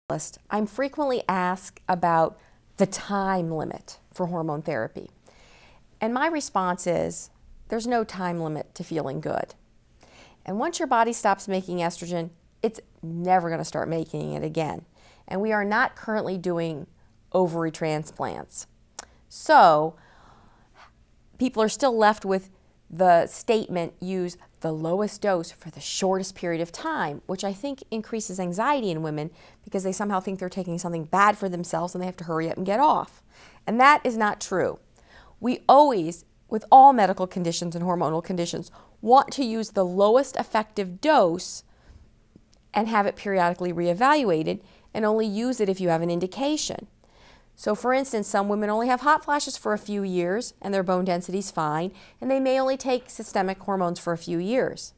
I'm frequently asked about the time limit for hormone therapy. And my response is, there's no time limit to feeling good. And once your body stops making estrogen, it's never going to start making it again. And we are not currently doing ovary transplants. So people are still left with the statement, use the lowest dose for the shortest period of time, which I think increases anxiety in women because they somehow think they're taking something bad for themselves and they have to hurry up and get off. And that is not true. We always, with all medical conditions and hormonal conditions, want to use the lowest effective dose and have it periodically reevaluated, and only use it if you have an indication. So for instance, some women only have hot flashes for a few years and their bone density is fine, and they may only take systemic hormones for a few years.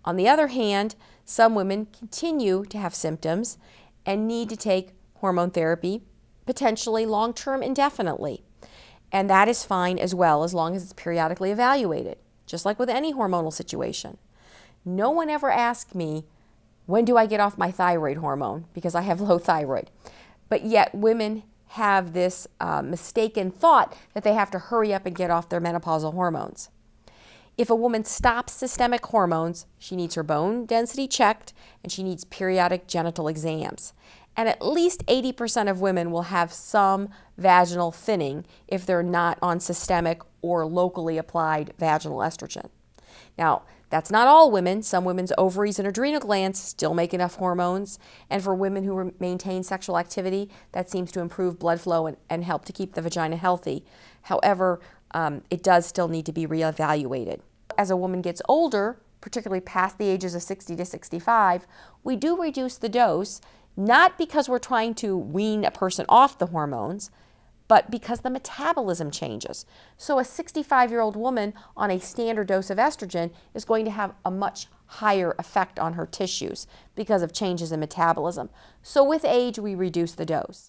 On the other hand, some women continue to have symptoms and need to take hormone therapy, potentially long-term indefinitely. And that is fine as well, as long as it's periodically evaluated, just like with any hormonal situation. No one ever asked me, when do I get off my thyroid hormone? Because I have low thyroid. But yet women have this mistaken thought that they have to hurry up and get off their menopausal hormones. If a woman stops systemic hormones, she needs her bone density checked and she needs periodic genital exams. And at least 80% of women will have some vaginal thinning if they're not on systemic or locally applied vaginal estrogen. Now, that's not all women. Some women's ovaries and adrenal glands still make enough hormones. And for women who maintain sexual activity, that seems to improve blood flow and help to keep the vagina healthy. However, it does still need to be reevaluated. As a woman gets older, particularly past the ages of 60 to 65, we do reduce the dose, not because we're trying to wean a person off the hormones, but because the metabolism changes. So a 65-year-old woman on a standard dose of estrogen is going to have a much higher effect on her tissues because of changes in metabolism. So with age, we reduce the dose.